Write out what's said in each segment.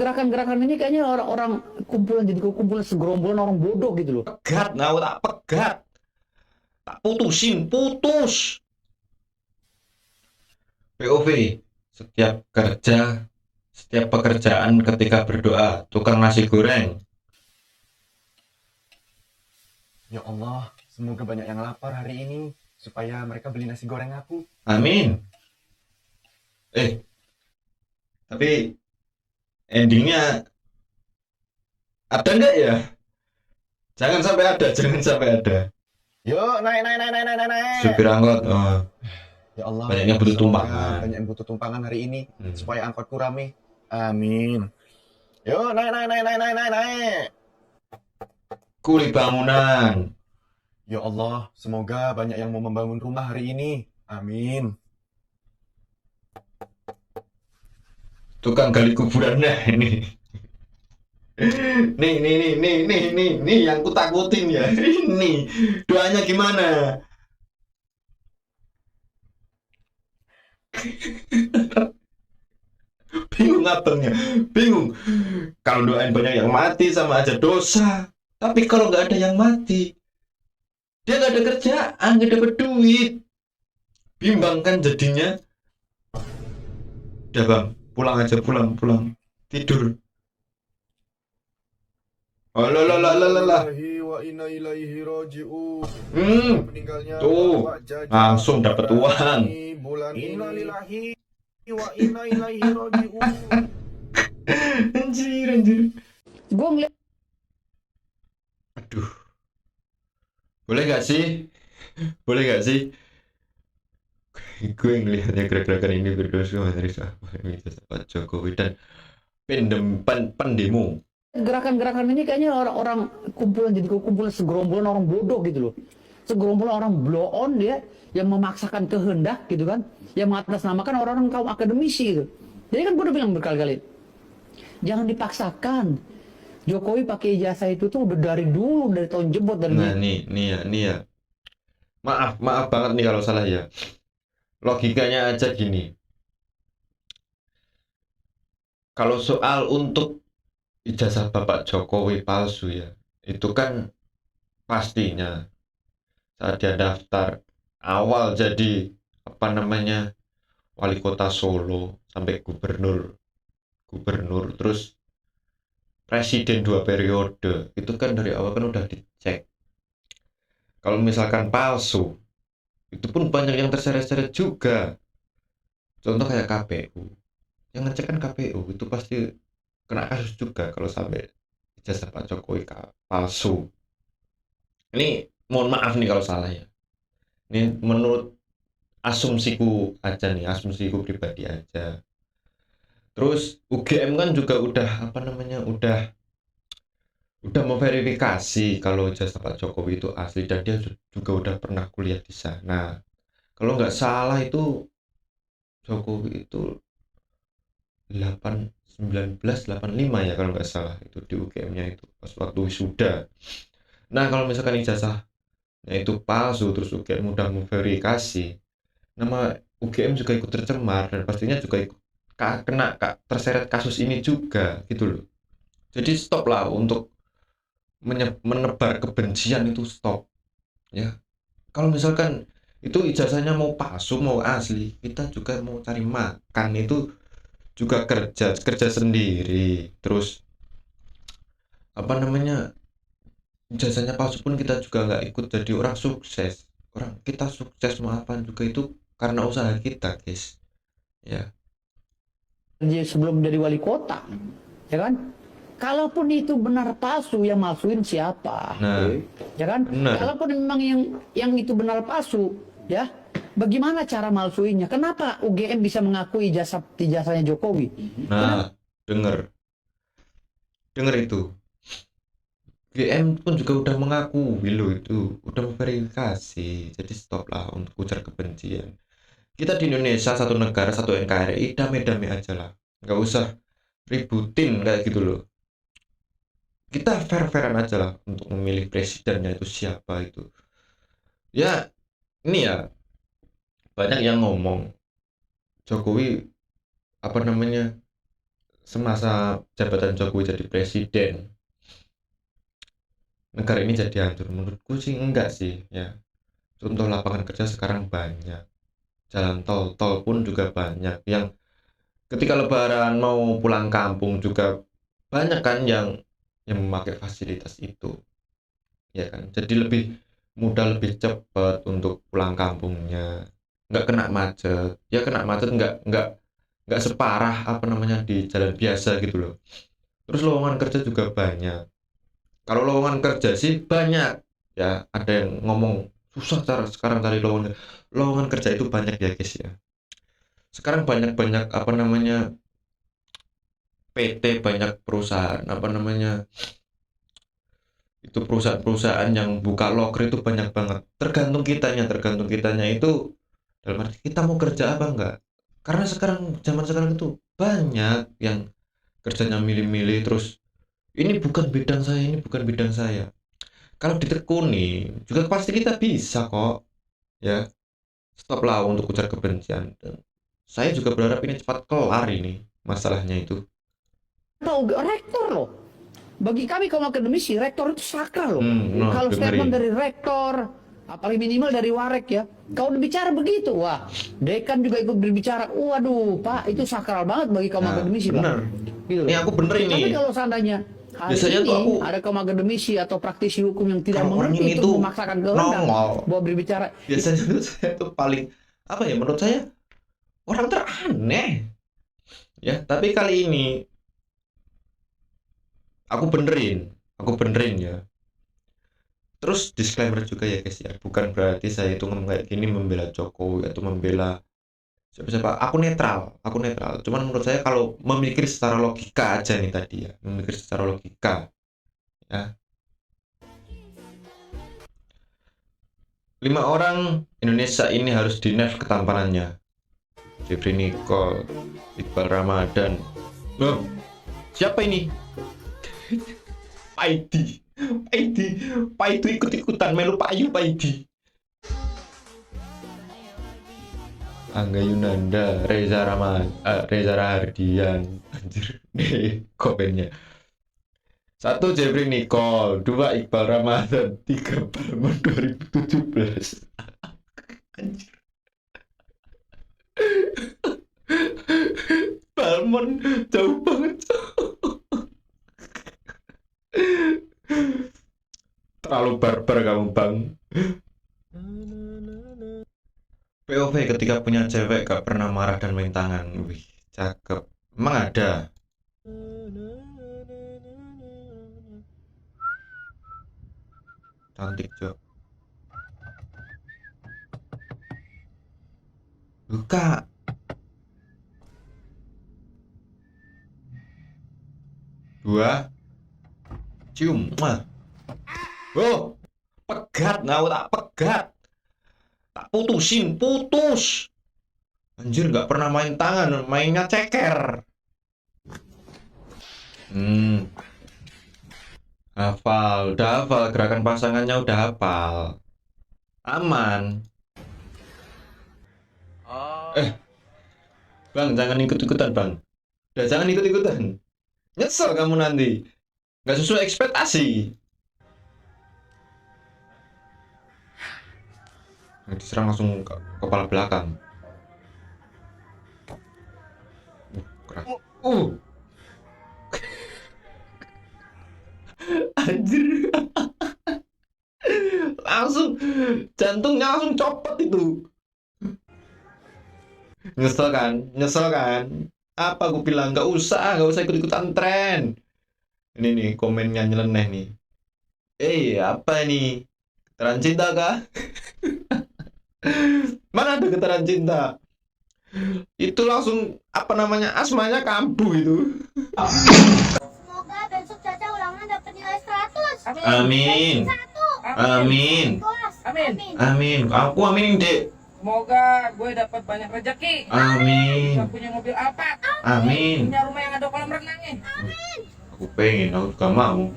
Gerakan-gerakan ini kayaknya orang-orang kumpulan, jadi kumpulan segerombolan orang bodoh gitu loh. Pegat, nah tak pegat, tak putusin, putus. POV, setiap kerja, setiap pekerjaan ketika berdoa, tukang nasi goreng. Ya Allah, semoga banyak yang lapar hari ini supaya mereka beli nasi goreng aku. Amin. Tapi endingnya ada nggak ya? Jangan sampai ada, jangan sampai ada. Yuk, naik, naik, naik, naik, naik, naik. Supir angkot, oh, Ya Allah, banyaknya butuh semoga tumpangan. banyak yang butuh tumpangan hari ini Hmm. supaya angkotku rame. Amin. Yuk, naik, naik, naik, naik, naik, naik, naik. Kuli bangunan, Ya Allah, semoga banyak yang mau membangun rumah hari ini. Amin. tukang gali kuburan. Nah ini. Nih, yang kutakutin ya. Ini doanya gimana? Bingung abangnya, bingung. Kalau doain banyak yang mati sama aja dosa. Tapi kalau nggak ada yang mati, dia nggak ada kerjaan, nggak dapat duit. Bimbang kan jadinya. Udah bang, pulang aja, pulang, pulang. Tidur. Oh lah lah lah lah lah. Wa inna ilaihi raji'un. Meninggalnya Tuh, Bapak Jaja langsung dapat uang. bulan innalillahi wa inna ilaihi raji'un. Anjir, anjir. Gue ngeliat Aduh, boleh nggak sih? Boleh nggak sih? Gue ngelihatnya gerakan ini berdosa dari Pak Jokowi dan pendemo. gerakan-gerakan ini kayaknya orang-orang kumpulan, jadi kumpulan segerombolan orang bodoh gitu loh. Segerombolan orang blow on dia yang memaksakan kehendak gitu kan, yang mengatasnamakan orang-orang kaum akademisi gitu. Jadi kan gue udah bilang berkali-kali, jangan dipaksakan. Jokowi pakai ijazah itu tuh udah dari dulu, dari tahun jebot, dari Nah, nih ya. Maaf banget nih kalau salah ya. Logikanya aja gini. Kalau soal untuk ijazah Bapak Jokowi palsu ya, itu kan pastinya saat dia daftar awal jadi apa namanya wali kota Solo sampai gubernur, terus presiden 2 periode itu kan dari awal kan udah dicek. Kalau misalkan palsu, itu pun banyak yang terseret-seret juga. Contoh kayak KPU, yang ngecek kan KPU itu pasti kena kasus juga kalau sampai ijazah Pak Jokowi palsu. Ini mohon maaf nih kalau salah ya. Ini menurut asumsiku aja nih, asumsiku pribadi aja. Terus UGM kan juga udah apa namanya, udah memverifikasi kalau ijazah Pak Jokowi itu asli dan dia juga udah pernah kuliah di sana. Kalau nggak salah itu Jokowi itu 1985 ya kalau nggak salah itu di UGM-nya itu pas waktu wisuda. Nah kalau misalkan ijazahnya itu palsu terus UGM udah memverifikasi, nama UGM juga ikut tercemar dan pastinya juga ikut kena terseret kasus ini juga gitu loh. Jadi stop lah untuk menebar kebencian, itu stop ya. Kalau misalkan itu ijazahnya mau palsu mau asli, kita juga mau cari makan, itu juga kerja kerja sendiri. Terus apa namanya, ijazahnya palsu pun kita juga nggak ikut jadi orang sukses. Orang kita sukses mau apa juga itu karena usaha kita guys ya. sebelum jadi wali kota, ya kan? Kalaupun itu benar palsu, yang malsuin siapa? Nah Ya kan? benar. Kalaupun memang yang itu benar palsu, ya, bagaimana cara malsuinnya? Kenapa UGM bisa mengakui ijazahnya Jokowi? Kenapa? Nah denger denger itu GM pun juga udah mengakui loh, itu udah memverifikasi. Jadi stop lah untuk ujar kebencian. Kita di Indonesia satu negara satu NKRI, damai-damai aja lah, nggak usah ributin kayak gitu loh. Kita fair-fairan aja lah untuk memilih presidennya itu siapa itu ya. Ini ya banyak yang ngomong Jokowi apa namanya semasa jabatan Jokowi jadi presiden negara ini jadi hancur? Menurutku sih enggak sih ya. Contoh lapangan kerja sekarang banyak, jalan tol pun juga banyak, yang ketika lebaran mau pulang kampung juga banyak kan yang memakai fasilitas itu, ya kan, jadi lebih mudah, lebih cepat untuk pulang kampungnya, nggak kena macet, ya kena macet nggak separah apa namanya di jalan biasa gitu loh. Terus lowongan kerja juga banyak. Kalau lowongan kerja sih banyak ya, ada yang ngomong susah cara sekarang cari lowongan kerja itu banyak ya guys ya. Sekarang banyak apa namanya PT, banyak perusahaan apa namanya itu, perusahaan-perusahaan yang buka loker itu banyak banget. Tergantung kitanya itu dalam arti kita mau kerja apa enggak. Karena zaman sekarang itu banyak yang kerjanya milih-milih, terus ini bukan bidang saya. Kalau ditekuni juga pasti kita bisa kok ya. Stop lah untuk ujar kebencian. Dan saya juga berharap ini cepat kelar ini masalahnya itu. Tahu rektor loh. Bagi kami kaum akademisi, rektor itu sakral loh. Nah, Kalau statement dengerin. dari rektor, apalagi minimal dari warek ya, kau bicara begitu, wah, dekan juga ikut berbicara, waduh, Pak, itu sakral banget bagi kaum Nah, akademisi, Pak. bener. Gitu loh. Ini aku bener ini. Tapi kalau seandainya hari Biasanya ini tuh aku- ada kaum akademisi atau praktisi hukum yang tidak Kalau orang mengerti ini itu tuh memaksakan kehendak nongol. bahwa berbicara, Biasanya tuh saya tuh paling apa ya, menurut saya orang teraneh ya. Tapi kali ini aku benerin ya. Terus disclaimer juga ya guys ya, bukan berarti saya itu ngomong kayak gini membela Jokowi atau membela siapa-siapa. Aku netral. Cuman menurut saya kalau memikir secara logika aja nih tadi ya, memikir secara logika ya. 5 orang Indonesia ini harus di-nerf ketampanannya. Jeffrey Nicole, Iqbal Ramadan. Loh, siapa ini? Paidi ikut-ikutan melu Paidi. Angga Yunanda, Reza Rahardian, anjir, nih komennya. 1 Jeffrey Nicole, 2 Iqbal Ramadan, 3 Balmon 2017. Anjir. Balmon jauh banget. Terlalu barbar kamu, Bang. POV ketika punya cewek gak pernah marah dan main tangan. Wih, cakep. Emang ada? Cantik, Cok. Buka. Dua. Cium. Wah. Oh, pegat. Nah, tak pegat. Tak putus. Anjir, gak pernah main tangan, mainnya ceker. Udah hafal, gerakan pasangannya udah hafal. Aman. Bang, jangan ikut-ikutan, Bang. Udah, jangan ikut-ikutan. Nyesel kamu nanti. Gak sesuai ekspektasi. Diserang langsung ke kepala belakang. Keras. Anjir. Langsung jantungnya langsung copot itu. Nyesel kan? Apa aku bilang gak usah ikut-ikutan tren. Ini nih komennya nyeleneh nih. Apa nih? Getaran cinta kah? Mana ada getaran cinta? Itu langsung apa namanya, asmanya kambuh itu. Semoga besok Caca ulangan dapat nilai 100. Amin. Amin. Amin. Aku aminin, Dek. Semoga gue dapat banyak rezeki. Amin. Bisa punya mobil Alphard. Amin. Punya rumah yang ada kolam renangnya. Aku pengen, aku juga mau.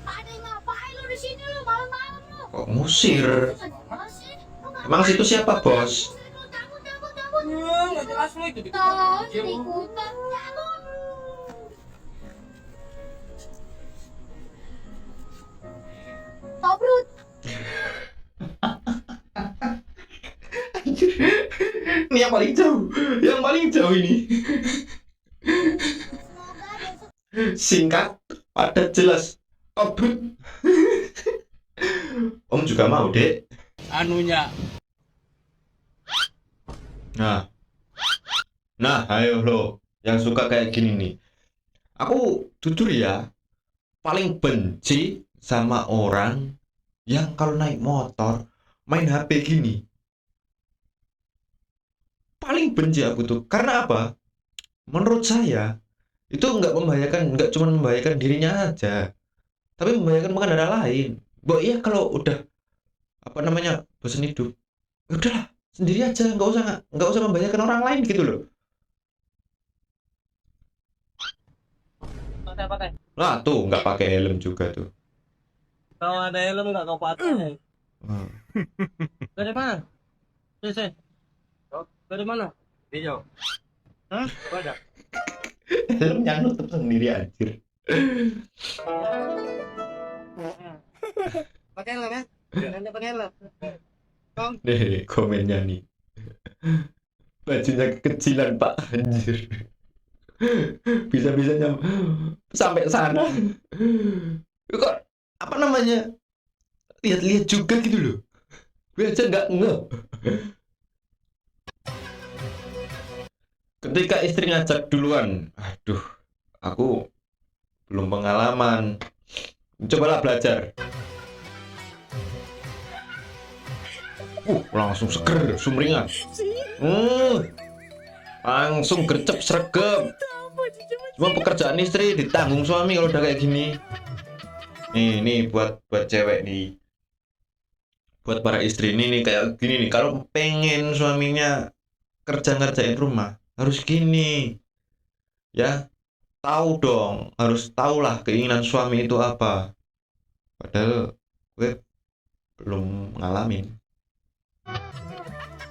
Ada yang ngapain lu di sini lu malam-malam lu? Kok ngusir? Masih? Lu ngapain? Emang situ siapa, Bos? Takut. Nggak jelas tas lu itu. Tas, ikutan cabut. Tobrut. Ini yang paling jauh. Yang paling jauh ini. Semoga besok Singkat, padat, jelas. Tobrut. Om juga mau, Dek. Anunya. Nah, ayo lo yang suka kayak gini nih. Aku jujur ya, paling benci sama orang yang kalau naik motor main HP gini. Paling benci aku tuh. Karena apa? Menurut saya itu nggak cuma membahayakan dirinya aja, tapi membahayakan pengendara lain. Mbak ya kalau udah apa namanya bosan hidup, ya udahlah sendiri aja, nggak usah membahayakan orang lain gitu loh. Pakai. Lah tuh nggak pakai helm juga tuh. Kalau ada helm nggak kau pakai. Wah. Dari mana? Sini. Dari mana? Hijau. Hah? Ada. Helmnya nutup sendiri anjir. Pakai helm ya? Anda pakai helm. Nih komennya nih. Bajunya kekecilan Pak anjir. Bisa-bisanya sampai sana. Kok apa namanya? Lihat-lihat juga gitu loh. Gue aja nggak ngeh. Ketika istri ngajak duluan, aduh, aku belum pengalaman. Cobalah belajar. Langsung seger, sumringah. Langsung gercep sregep. Cuma pekerjaan istri ditanggung suami kalau udah kayak gini. Nih buat cewek nih. Buat para istri ini nih kayak gini nih. Kalau pengen suaminya ngerjain rumah, harus gini. Ya, tahu dong, harus tahulah keinginan suami itu apa. Padahal gue belum ngalamin.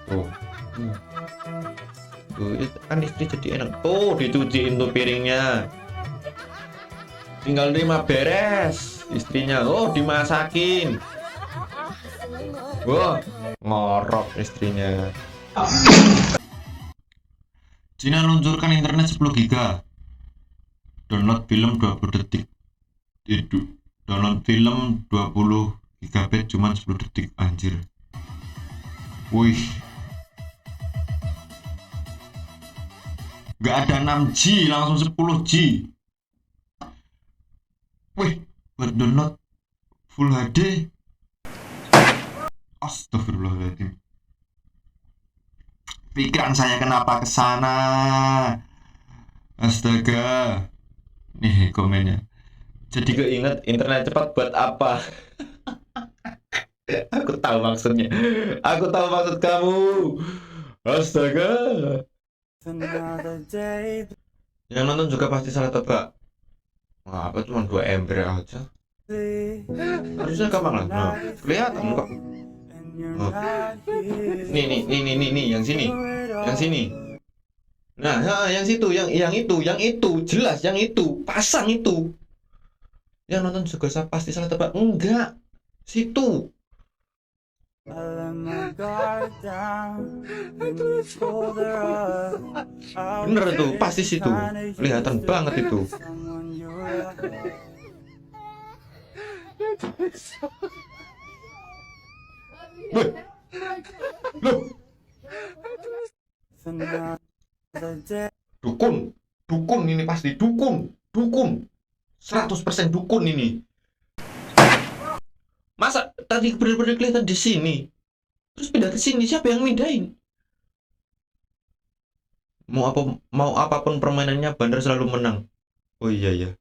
Tuh. Tuh, kan istri jadi enak. Tuh, dicuciin tuh piringnya. Tinggal terima beres istrinya. Oh, dimasakin. Wah, ngorok istrinya. Cina luncurkan internet 10 giga. Download film 20 detik. Download film 20 GB cuma 10 detik, anjir. Wih. Gak ada 6G, langsung 10G. Wih, buat download Full HD. Astagfirullahaladzim. Pikiran saya kenapa ke sana? Astaga. Nih komennya. Jadi keinget internet cepat buat apa? Aku tahu maksudnya. Aku tahu maksud kamu. Astaga. Yang nonton juga pasti salah tebak. Wah, apa cuma 2 ember aja? Harusnya gampang lah. Nah, kelihatan kok. Oh. Nih, yang sini. Yang sini. Nah, yang situ, yang itu, jelas yang itu, pasang itu. Yang nonton juga pasti salah tebak. Enggak. Situ. Bener tuh, pasti situ. Kelihatan banget itu. Loh. Dukun ini pasti dukun. 100% dukun ini. Masa tadi benar-benar kelihatan di sini, terus pindah ke sini, siapa yang mindahin? Mau apapun permainannya, bandar selalu menang. Oh iya ya.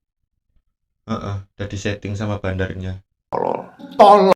Udah disetting sama bandarnya. Tolol.